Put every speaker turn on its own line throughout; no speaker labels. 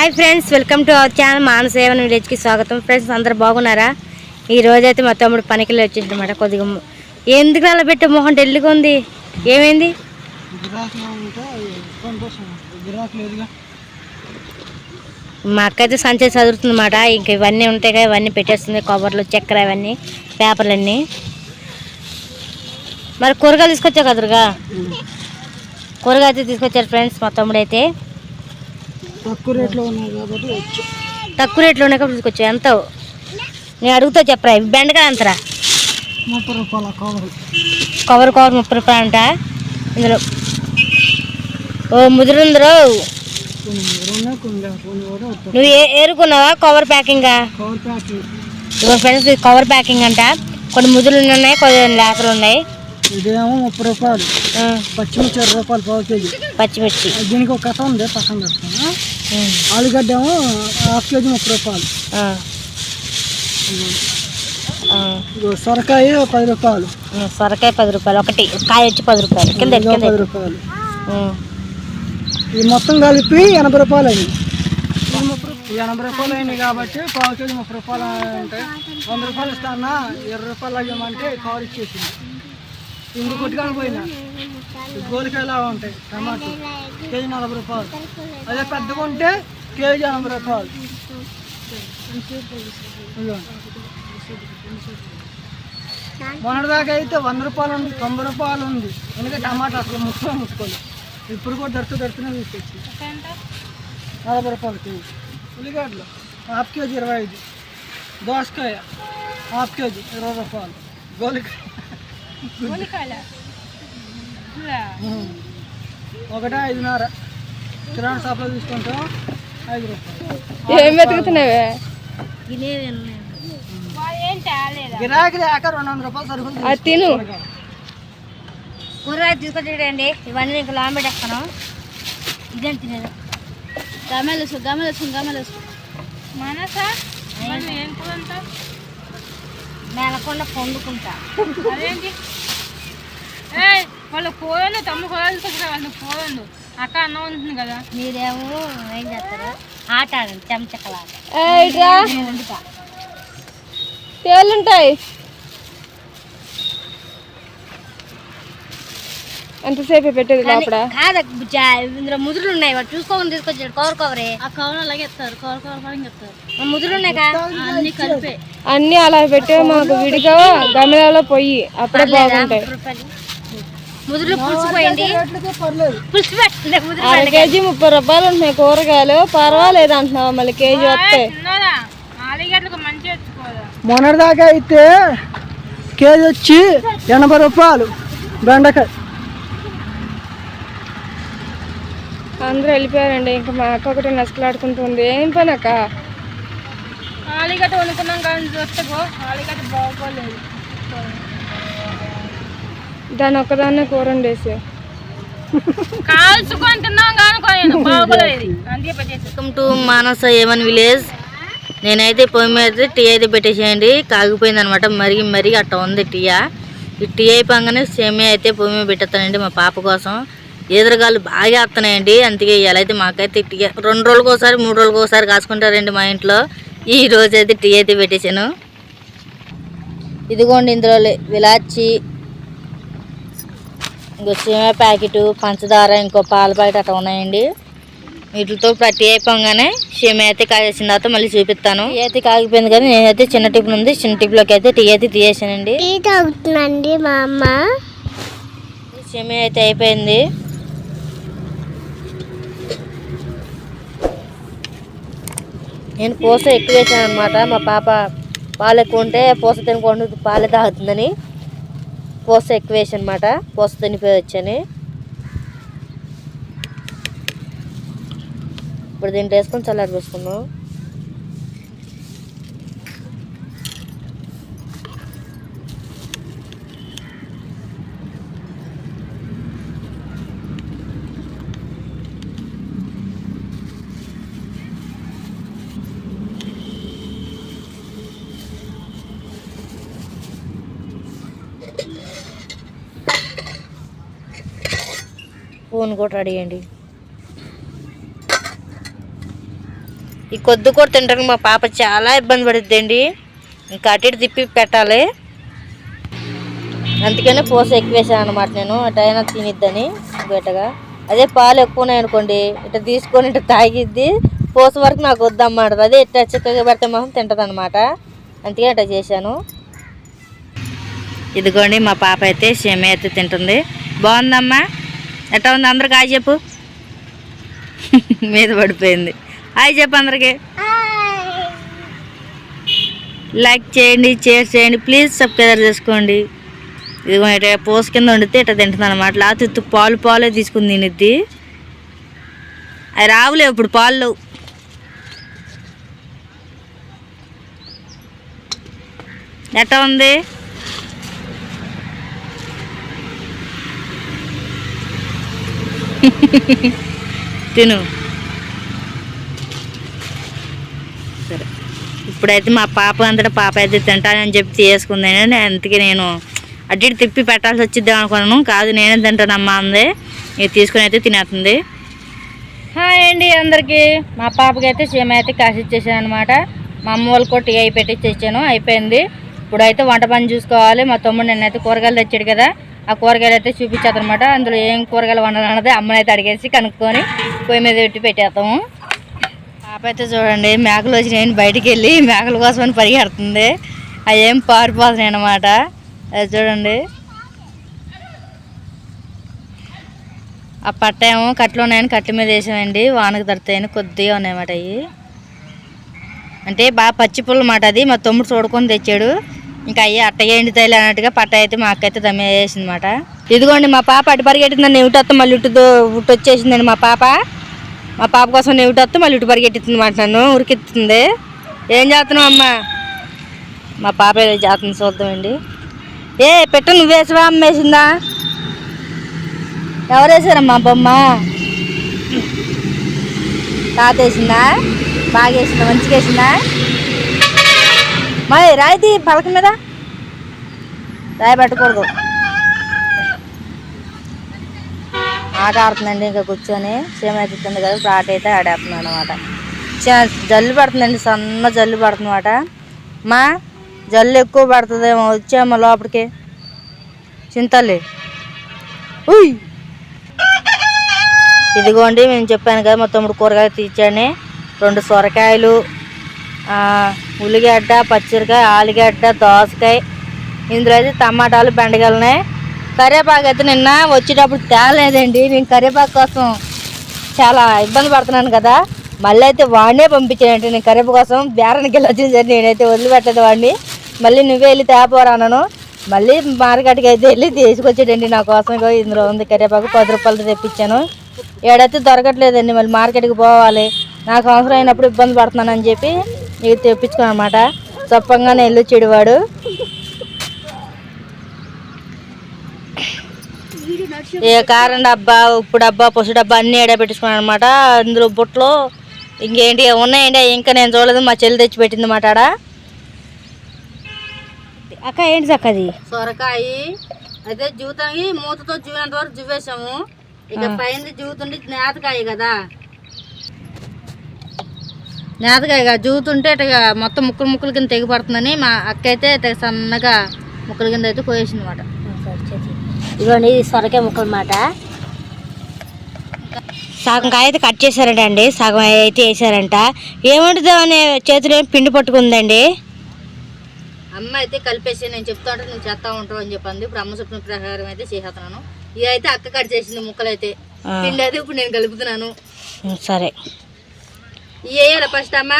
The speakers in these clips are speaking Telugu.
Hi friends, welcome to our channel Manasa A1 విలేజ్కి స్వాగతం. ఫ్రెండ్స్ అందరు బాగున్నారా? ఈ రోజైతే మా తమ్ముడు పనికి వచ్చేసి అనమాట. కొద్దిగా ఎందుకు అలా పెట్టే మొహం డెల్లుగా ఉంది, ఏమైంది? మా అక్క అయితే సంచి చదువుతుంది అన్నమాట. ఇంకా ఇవన్నీ ఉంటాయి కదా, ఇవన్నీ పెట్టేస్తుంది, కవర్లు, చక్కెర, ఇవన్నీ పేపర్లన్నీ. మరి కూరగాయలు తీసుకొచ్చా కదరుగా, కూరగాయలు అయితే తీసుకొచ్చారు ఫ్రెండ్స్ మా తమ్ముడు అయితే.
తక్కువ రేట్లో ఉన్నాయి
కాబట్టి తీసుకొచ్చా. ఎంత నేను అడుగుతా చెప్పరా? బెండకాయ ఎంతరా?
30 రూపాయల
కవర్ 30 రూపాయలు అంట. ఇందులో ఓ ముదురుందరు. నువ్వు ఏరుకున్నావా cover packing? Friends cover packing అంట. కొన్ని ముదురులు ఉన్నాయి, కొన్ని లేతలు ఉన్నాయి.
ఇదేమో 30 రూపాయలు. పచ్చిమిర్చి 20 రూపాయలు పావు కేజీ.
పచ్చిమిర్చి
దీనికి ఒక కథ ఉంది, పక్కన పెడతాను. ఆలుగడ్డ ఏమో ½ కేజీ 30 రూపాయలు. సొరకాయ 10 రూపాయలు.
సొరకాయ 10 రూపాయలు ఒకటి, కాయ వచ్చి 10 రూపాయలు. కింద
10 రూపాయలు. ఇది మొత్తం కలిపి 80 రూపాయలు అయింది. 80 రూపాయలు అయినాయి కాబట్టి పావు కేజీ 30 రూపాయలు ఉంటాయి. 100 రూపాయలు ఇస్తానా, 20 రూపాయలు అయ్యామంటే కవర్ ఇచ్చేసింది. ఇందు కొట్టుకొని పోయినా గోలికాయలా ఉంటాయి. టమాటో కేజీ 40 రూపాయలు. అదే పెద్దగా ఉంటే కేజీ 80 రూపాయలు. మొన్నటిదాకా అయితే 100 రూపాయలు ఉంది, 90 రూపాయలు ఉంది. ఎందుకంటే టమాటా అసలు ముట్టుకోలేదు. ఇప్పుడు కూడా దడుతూనే తీసుకొచ్చి 40 రూపాయలు కేజీ. ఉల్లిగడ్డలు ½ కేజీ 25. దోసకాయ ½ కేజీ 20 రూపాయలు. గోలికాయ ఒకటే 5.5. కిరాణా షాప్లో తీసుకుంటాం 5 రూపాయలు.
ఏం వెతుకుతున్నావే?
గిరాకీ లేక 200 రూపాయలు సరుకులు
తిను. కూరగాయలు తీసుకొచ్చేయండి. ఇవన్నీ నీకు లాంగ్ పెట్టేస్తాను. ఇదేం తినేది? మేలకుండా పొందుకుంటా.
అదేంటి వాళ్ళు పోయాను తమ్ముడు కూరలు వాళ్ళు పోయాను. అక్క అన్నం ఉంటుంది కదా.
మీరేమో ఏం చేస్తారు? ఆట ఆడండి, చెంచకలాట.
తేలుంటాయి. ఎంతసేపు పెట్టేది లోపల?
కాదు, ఇందులో ముదురులు ఉన్నాయి. వాడు చూసుకోకుండా తీసుకొచ్చాడు. కవరే
ఆ కవర్ అలాగే ఎత్తారు. కవర్ పని చెప్తారు.
ముదురులు ఉన్నాయి కదా,
అన్ని కలిపే.
అన్ని అలా పెట్టే మాకు విడిగా గమనాలో పోయి అప్పుడే బాగుంటాయి.
ముదురులు పులిసిపోయింది. పులిసి పెట్టండి.
1 కేజీ 30 రూపాయలు ఉంటున్నాయి కూరగాయలు. పర్వాలేదు అంటున్నావు, మళ్ళీ కేజీ వస్తాయి.
మొన్నటిదాకా అయితే కేజీ వచ్చి 80 రూపాయలు బెండకాయ.
అందరూ వెళ్ళిపోయారండి. ఇంకా మా అక్క ఒకటి నసలాడుకుంటుంది. ఏం పని అక్క?
ఆలుగడ్డ వండుకున్నాం కానీ వస్తగో ఆలుగడ్డ బాగోలేదు.
దాన్ని ఒక్కదాన్నే కూర వండేసి
కాల్చుకొని తిన్నాం కానీ బాగోలేదు. అందుకే పెట్టేసి.
Welcome to Manasa A1 village. నేనైతే పొయ్యి మీద టీ అయితే పెట్టేసేయండి. కాగిపోయింది అనమాట. మరిగి అట్ట ఉంది టీయా. ఈ టీ అయిపోగానే సేమియా అయితే పొయ్యి మీద పెట్టేస్తానండి మా పాప కోసం. ఎదురుగాలు బాగా వస్తున్నాయండి. అందుకే ఇలా అయితే మాకైతే టీ 2 రోజులకు ఒకసారి 3 రోజులకు ఒకసారి కాసుకుంటారండి మా ఇంట్లో. ఈ రోజు అయితే టీ అయితే పెట్టేశాను. ఇదిగోండి, ఇందులో విలాచి, ఇంకో సేమియా ప్యాకెట్, పంచదార, ఇంకో పాల ప్యాకెట్ అట్లా ఉన్నాయండి. వీటితో టీ అయిపోగానే సేమియా అయితే కాగేసిన తర్వాత మళ్ళీ చూపిస్తాను. టీ అయితే కాగిపోయింది కానీ నేనైతే చిన్న టిఫిన్ ఉంది, చిన్న టిఫిన్లోకి అయితే టీ అయితే తీసేసానండి.
మా అమ్మ
సేమియా అయితే అయిపోయింది. నేను పూస ఎక్కువ వేసాను అనమాట. మా పాప పాలు ఎక్కువ ఉంటే పూస తినకుండా పాలే తాగుతుందని పూస ఎక్కువ వేసాను అనమాట. పూస తినిపోయి వచ్చాను. ఇప్పుడు దీంట్లో వేసుకొని చల్లారి పోసుకున్నాం. స్పూన్ కూడా రెడీ అండి. ఈ కొద్ది కూడా తింటానికి మా పాప చాలా ఇబ్బంది పడుద్దండి. ఇంకా అటు ఇటు తిప్పి పెట్టాలి. అందుకనే పోస ఎక్కువ వేసాను అనమాట నేను, అటైనా తినిద్దని బయటగా. అదే పాలు ఎక్కువ ఉన్నాయి అనుకోండి, ఇట్లా తీసుకొని ఇట్లా తాగిద్ది. పోస వరకు నాకు వద్దన్నమాట. అదే ఇట్లా చిక్కగా పెడితే మాత్రం తింటుంది అనమాట. అందుకే అట్లా చేశాను. ఇదిగోండి మా పాప అయితే సేమియా అయితే తింటుంది. బాగుందమ్మా, ఎట్లా ఉంది? అందరికి హాయ్ చెప్పు. మీద పడిపోయింది. హాయ్ చెప్పు అందరికి. లైక్ చేయండి, షేర్ చేయండి, ప్లీజ్ సబ్స్క్రైబ్ చేసుకోండి. ఇదిగో ఇట్లా పోస్ కింద వండితే ఇట్లా తింటుంది అనమాట. లేకపోతే పాలే తీసుకుని తినిద్ది. అవి రావులేవు ఇప్పుడు పాలు. ఎట్లా ఉంది? తిను. సరే, ఇప్పుడైతే మా పాప అంతటా పాప అయితే తింటానని చెప్పి చేసుకుందాను. అందుకే నేను అటు ఇటు తిప్పి పెట్టాల్సి వచ్చిద్దాం అనుకున్నాను. కాదు, నేనే తింటానమ్మా అంది. ఇది తీసుకుని అయితే తినేస్తుంది. హాయ్ అండి అందరికీ. మా పాపకి అయితే సేమియా అయితే కాసి ఇచ్చేసాను అనమాట. మా అమ్మ వాళ్ళకి టీ అయి పెట్టిచ్చేసాను, అయిపోయింది. ఇప్పుడైతే వంట పని చూసుకోవాలి. మా తమ్ముడు నిన్నైతే కూరగాయలు తెచ్చాడు కదా, ఆ కూరగాయలు అయితే చూపించేది అనమాట. అందులో ఏం కూరగాయలు వండాలన్నది అమ్మనైతే అడిగేసి కనుక్కొని పొయ్యి మీద పెట్టి పెట్టేస్తాము. పాప అయితే చూడండి, మేకలు వచ్చి నేను బయటికి వెళ్ళి మేకల కోసమని పరిగెడుతుంది. అవి ఏం పారిపోతున్నాయి అనమాట. అది చూడండి, ఆ పట్ట ఏమో కట్లు ఉన్నాయని కట్ల మీద వేసామండి. వానకు తడతాయని కొద్దిగా ఉన్నాయన్నమాట. అవి అంటే బాగా పచ్చి పుల్ల మాట. అది మా తమ్ముడు చూడుకొని తెచ్చాడు. ఇంకా అయ్యి అట్టగా ఎండుతాయిలు అన్నట్టుగా పట్ట అయితే మా అక్క అయితే దమ్మ వేసింది అనమాట. ఇదిగోండి మా పాప అటు పరిగెట్టిందండి. ఇటు మళ్ళీ ఇటు వచ్చేసిందండి మా పాప. మా పాప కోసం ఇటు వస్తే మళ్ళీ ఇటు పరిగెట్టింది అనమాట. నన్ను ఉరికెత్తుతుంది. ఏం చేస్తున్నావు అమ్మా? మా పాప ఏదో చేస్తుంది, చూద్దామండి. ఏ పెట్టు, నువ్వేసివా అమ్మ వేసిందా? ఎవరు వేసారమ్మా బొమ్మ? తాత వేసిందా? బాగా వేసిందా? మంచిగా వేసిందా? మరి రాయితీ పలక మీద రాయి పెట్టకూడదు. ఆట ఆడుతుందండి ఇంకా కూర్చొని. సేమియా తింటుంది కదా, ఇప్పుడు ఆట అయితే ఆడేస్తున్నాడు అనమాట. జల్లు పడుతుందండి, సన్న జల్లు పడుతుంది అనమాట. మా జల్లు ఎక్కువ పడుతుందేమో, వచ్చామో లోపలికి. చింతల్లి ఉయ్. ఇదిగోండి మేము చెప్పాను కదా, మా తమ్ముడు కూరగాయలు తీర్చాని. 2 సొరకాయలు, ఉల్లిగడ్డ, పచ్చిమిరకాయ, ఆలుగడ్డ, దోసకాయ, ఇందులో అయితే టమాటాలు, బెండకాయలు ఉన్నాయి. కరివేపాకు అయితే నిన్న వచ్చేటప్పుడు తేలేదండి. నేను కరివేపాకు కోసం చాలా ఇబ్బంది పడుతున్నాను కదా, మళ్ళీ అయితే వాడినే పంపించానంటే. నేను కరివేపాకు కోసం బేరానికి వెళ్ళి వచ్చింది సరే, నేనైతే వదిలిపెట్టేది వాడిని. మళ్ళీ నువ్వే వెళ్ళి తేపోరా అన్నాను. మళ్ళీ మార్కెట్కి అయితే వెళ్ళి తీసుకొచ్చాడండి నా కోసం. ఇందులో ఉంది కరివేపాకు, 10 రూపాయలు తెప్పించాను. ఏడైతే దొరకట్లేదండి, మళ్ళీ మార్కెట్కి పోవాలి. నాకు అవసరం అయినప్పుడు ఇబ్బంది పడుతున్నానని చెప్పి ఇది తెప్పించుకున్నాను అనమాట. చప్పంగానే వెళ్ళి చెడివాడు. ఏ కారం డబ్బా, ఉప్పు డబ్బా, పసుపు డబ్బా అన్నీ ఏడా పెట్టించుకున్నాను అనమాట. అందులో బుట్టలో ఇంకేంటి ఉన్నాయండి, ఇంకా నేను చూడలేదు. మా చెల్లి తెచ్చి పెట్టింది అన్నమాట ఆడ. అక్క ఏంటి అక్క అది? సొరకాయ అయితే జూతానికి మూతతో జూనంత వరకు జువేసాము. ఇక పైన జూతుంటే నేతకాయ కదా, నేతకాయ జూతుంటే ఇట్లా మొత్తం ముక్కలు కింద తెగి పడుతుందని మా అక్క అయితే ఇట్లా సన్నగా ముక్కల కింద అయితే కోయేసింది అనమాట.
ఇదిగోండి సొరకాయ ముక్కలు అన్నమాట. సగం కాయ అయితే కట్ చేశారంట, సగం అయితే వేసారంట. ఏముంటుందని చేతిలో పిండి పట్టుకుందండి.
అమ్మ అయితే కలిపేసి నేను చెప్తా ఉంటే నువ్వు చేస్తా ఉంటావు అని చెప్పింది. ఇప్పుడు అమ్మ చెప్పిన ప్రకారం అయితే చేసేస్తున్నాను. ఇది అయితే అక్క కట్ చేసింది ముక్కలు అయితే, పిండి అయితే ఇప్పుడు నేను కలుపుతున్నాను.
సరే,
ఇవి వేయాలి ఫస్ట్ అమ్మ.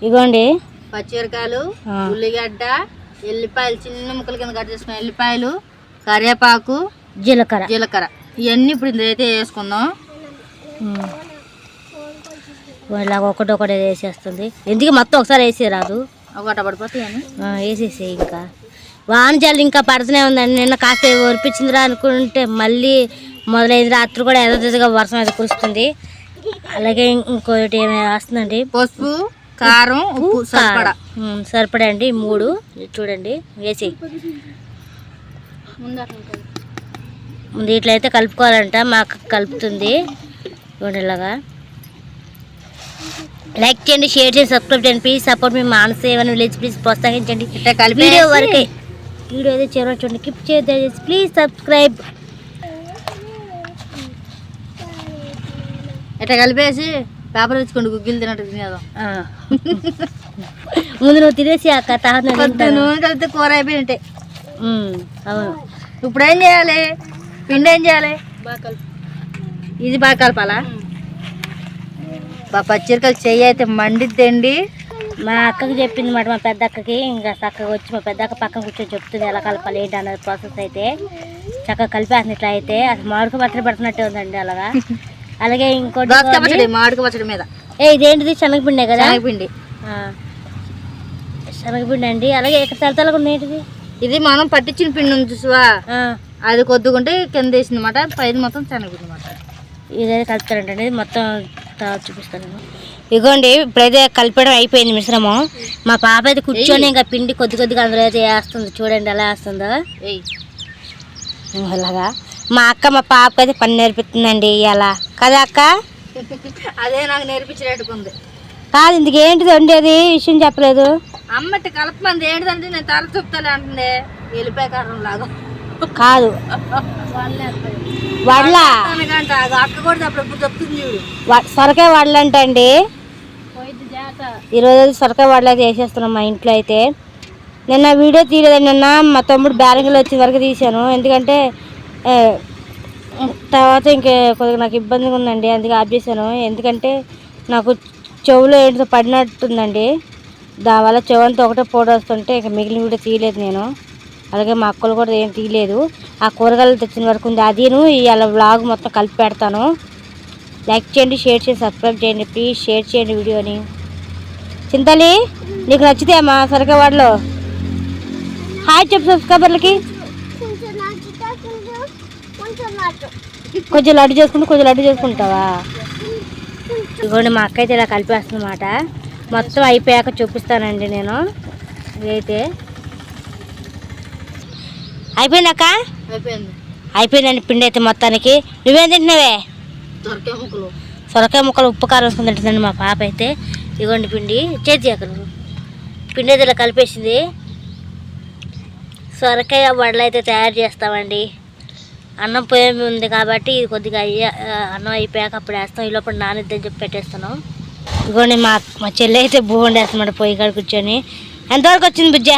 ఇగోండి
పచ్చిమిరకాయలు, ఉల్లిగడ్డ, ఎల్లిపాయలు చిన్న ముక్కల కింద కట్ చేసుకున్న ఎల్లిపాయలు, కరివేపాకు, జీలకర్ర ఇవన్నీ ఇప్పుడు ఇందులో వేసుకుందాం.
ఇలాగ ఒకటి వేసేస్తుంది. ఎందుకు మొత్తం ఒకసారి వేసే రాదు,
ఒకట పడిపోతాయని
వేసేసే. ఇంకా వానజల్లు ఇంకా పడుతూనే ఉందండి. నిన్న కాస్త ఒరిపించిందిరా అనుకుంటే మళ్ళీ మొదలైంది. రాత్రి కూడా ఎదగా వర్షం అయితే కురుస్తుంది. అలాగే ఇంకోటి ఏమైనా వస్తుందండి,
పసుపు, కారం, ఉప్పు
సరిపడా అండి. 3 చూడండి వేసి ముందు ఇట్లయితే కలుపుకోవాలంట. మాకు కలుపుతుంది. ఇవ్వండి ఇలాగా. లైక్ చేయండి, షేర్ చేయండి, సబ్స్క్రైబ్ చేయండి. ప్లీజ్ సపోర్ట్ మీ మానస ఏమైనా విలేజ్ ప్లీజ్ ప్రోత్సహించండి. వీడియో వరకే వీడియో అయితే చివరి చూడండి. కిప్ చేయండి ప్లీజ్ సబ్స్క్రైబ్.
ఇట్లా కలిపేసి పేపర్ తెచ్చుకోండి, గుగ్గిలు తినట్టు తినేదాం.
ముందు నువ్వు తినేసి అక్క
నూనె కలిపితే కూర అయిపోయినట్టే.
అవును.
ఇప్పుడు ఏం చేయాలి? పిండి ఏం చేయాలి? ఇది బాగా కలపాలా? పచ్చిరకాయలు చెయ్యి అయితే మండిద్దండి.
మా అక్కకి చెప్పింది మాట, మా పెద్ద అక్కకి. ఇంకా చక్కగా వచ్చి మా పెద్ద అక్క పక్కన కూర్చొని చెప్తుంది ఎలా కలపాలి ఏంటి అన్నది ప్రాసెస్. అయితే చక్కగా కలిపేస్తుంది. ఇట్లా అయితే అసలు మామిడికాయ పచ్చడి పెడుతున్నట్టే ఉందండి అలాగా. అలాగే ఇంకోటి
మామిడికాయ పచ్చడి మీద
ఇదేంటిది? శనగపిండే కదా?
శనగపిండి.
శనగపిండి అండి. అలాగే ఇక్కడ తెల్లగా ఉండేటిది
ఇది మనం పట్టించిన పిండి ఉంది చూసావా, అది కొద్దుకుంటే కింద వేసింది అనమాట. పైన మొత్తం శనగపిండి అనమాట.
ఇదైతే కలుపుతారంటండి. ఇది మొత్తం చూపిస్తాను. ఇగోండి ఇప్పుడైతే కలిపడం అయిపోయింది మిశ్రమం. మా పాప అయితే కూర్చొని ఇంకా పిండి కొద్దిగా అందులో అయితే వేస్తుంది. చూడండి ఎలా వేస్తుందో అలాగా. మా అక్క మా పాపకి అయితే పని నేర్పిస్తుందండి ఇలా కదా అక్క?
అదే నాకు నేర్పించినట్టుకుంది.
కాదు ఇందుకేంటిది వండేది విషయం చెప్పలేదు.
అమ్మటి కలపమంది ఏంటిదంటే నేను తల చూపుతాలే అంటుంది. వెళ్ళిపోయే కారణం లాగా
కాదు వడ్ల
అక్క కూడా అప్పుడు చెప్తుంది.
సొరకాయ వడలు అంటండి. ఈరోజు సొరకాయ వడలు అయితే వేసేస్తున్నాం మా ఇంట్లో. అయితే నిన్న వీడియో తీయలేదండి. నిన్న మా తమ్ముడు బ్యారంగిలో వచ్చిన వరకు తీశాను. ఎందుకంటే తర్వాత ఇంకా కొద్దిగా నాకు ఇబ్బందిగా ఉందండి, అందుకే ఆఫ్ చేశాను. ఎందుకంటే నాకు చెవులో ఏంటో పడినట్టుందండి. దానివల్ల చెవంతా ఒకటే ఫోటో వస్తుంటే ఇంకా మిగిలిన వీడియో తీయలేదు నేను. అలాగే మా అక్కలు కూడా ఏం తీయలేదు. ఆ కూరగాయలు తెచ్చిన వరకు ఉంది. అదిను ఇవాళ వ్లాగ్ మొత్తం కలిపి పెడతాను. లైక్ చేయండి, షేర్ చేయండి, సబ్స్క్రైబ్ చేయండి. ప్లీజ్ షేర్ చేయండి వీడియోని. చింతలి నీకు నచ్చితే మా సొరకాయ వాడలో హాయ్ చెప్పు సబ్స్క్రైబర్లకి. కొంచెం లడ్డు చేసుకుంటావా? ఇదిగోండి మా అక్క అయితే ఇలా కలిపేస్తుందన్నమాట. మొత్తం అయిపోయాక చూపిస్తానండి నేను. ఇదైతే అయిపోయింది అక్క. అయిపోయిందండి పిండి అయితే మొత్తానికి. నువ్వేం తింటున్నావే? సొరకాయ ముక్కలు ఉప్పు కారం వేసుకుని తింటుందండి మా పాప అయితే. ఇదిగోండి పిండి చేతి అక్కడ పిండి అయితే ఇలా కలిపేసింది. సొరకాయ వడలు అయితే తయారు చేస్తామండి. అన్నం పొయ్యి ఉంది కాబట్టి ఇది కొద్దిగా అన్నం అయిపోయాక అప్పుడు వేస్తాం. ఈ లోపల నానిద్దని చెప్పి పెట్టేస్తాను. ఇదిగోండి మా చెల్లి అయితే బోండి వేస్తామంట పొయ్యి కాడ కూర్చొని. ఎంతవరకు వచ్చింది బుజ్జ?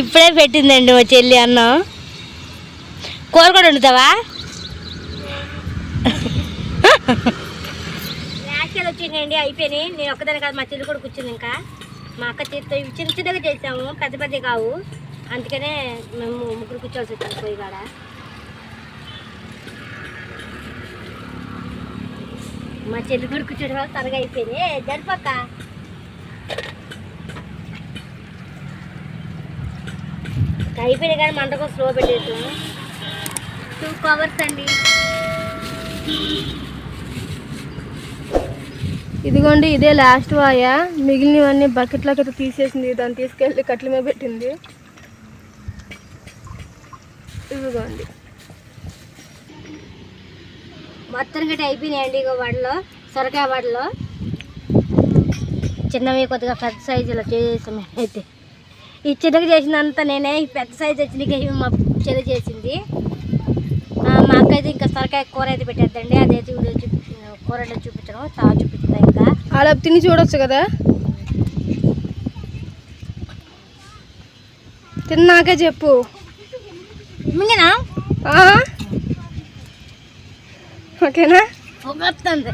ఇప్పుడే పెట్టిందండి మా చెల్లి అన్నం. కూర కూడా వండుతావా? యాక్చువల్ వచ్చిందండి అయిపోయినాయి. నేను ఒక్కదాని కాదు, మా చెల్లి కూడా కూర్చుంది. ఇంకా మా అక్క చేతితో చిన్నగా చేసాము, పెద్ద కావు. అందుకనే మేము ముగ్గురు కూర్చోవాల్సి వచ్చింది పొయ్యి కాడ. మా చెల్లి కూడా కూర్చోడం వల్ల త్వరగా అయిపోయింది. జరిపక్క అయిపోయినాయి కానీ మంట కోసం స్లో పెట్టేసాం. 2 hours అండి.
ఇదిగోండి ఇదే లాస్ట్ వాయ. మిగిలినవన్నీ బకెట్లోకి అయితే తీసేసింది. దాన్ని తీసుకెళ్ళి కట్ల మీద పెట్టింది. ఇదిగోండి
మొత్తం గట్టి అయిపోయినాయండి. ఇక వడలో సొరకాయ వడలో చిన్నవి కొద్దిగా పెద్ద సైజులో చేసాం. అయితే ఈ చిన్నగా చేసిందంతా నేనే. ఈ పెద్ద సైజు వచ్చినవి మా చెల్లి చేసింది. మా అక్క అయితే ఇంకా సొరకాయ కూర అయితే పెట్టేద్దండి. అదైతే వీడియో కూర అంటే చూపించడం చూపిస్తా. ఇంకా
అలా తిని చూడొచ్చు కదా. తిన్నాకే చెప్పు.
మింగనా
ఓకేనా?
పొగొస్తుంది.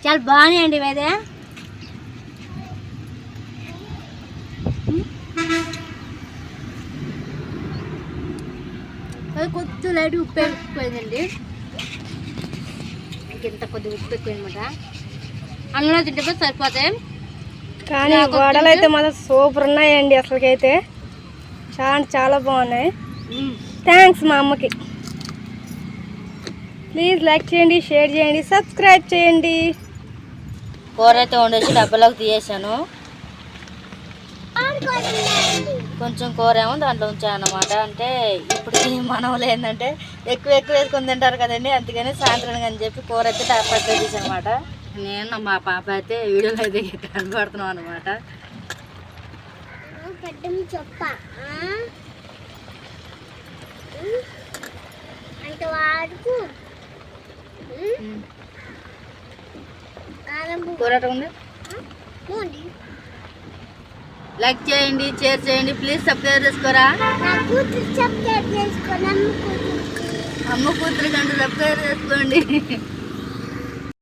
చాలా బాగున్నాయండి ఇవైతే. అది కొంచెం లైట్ ఉప్పు ఎక్కువైందండి. ఇంత కొద్దిగా ఉప్పు ఎక్కువ అనమాట. అన్నంలో తింటే సరిపోతాయి.
కానీ వడలు అయితే మాత్రం సూపర్ ఉన్నాయండి. అసలుకైతే చాలా బాగున్నాయి. థ్యాంక్స్ మా అమ్మకి. ప్లీజ్ లైక్ చేయండి, షేర్ చేయండి, సబ్స్క్రైబ్ చేయండి.
కూర అయితే వండేసి డబ్బాలోకి తీయేసాను. కొంచెం కూర ఏమో దాంట్లో ఉంచానమాట. అంటే ఇప్పుడు మనవలు ఏంటంటే ఎక్కువ వేసుకొని తింటారు కదండి, అందుకని సాయంత్రం అని చెప్పి కూర అయితే పక్కన తీసానమాట. నేను మా పాప అయితే వీడియోలో అయితే కనబడుతున్నాం అనమాట. కూర ఉంది. లైక్ చేయండి, షేర్ చేయండి, ప్లీజ్ సబ్స్క్రైబ్ చేసుకోరా. అమ్మ కూతురు కంటే సబ్స్క్రైబ్ చేసుకోండి.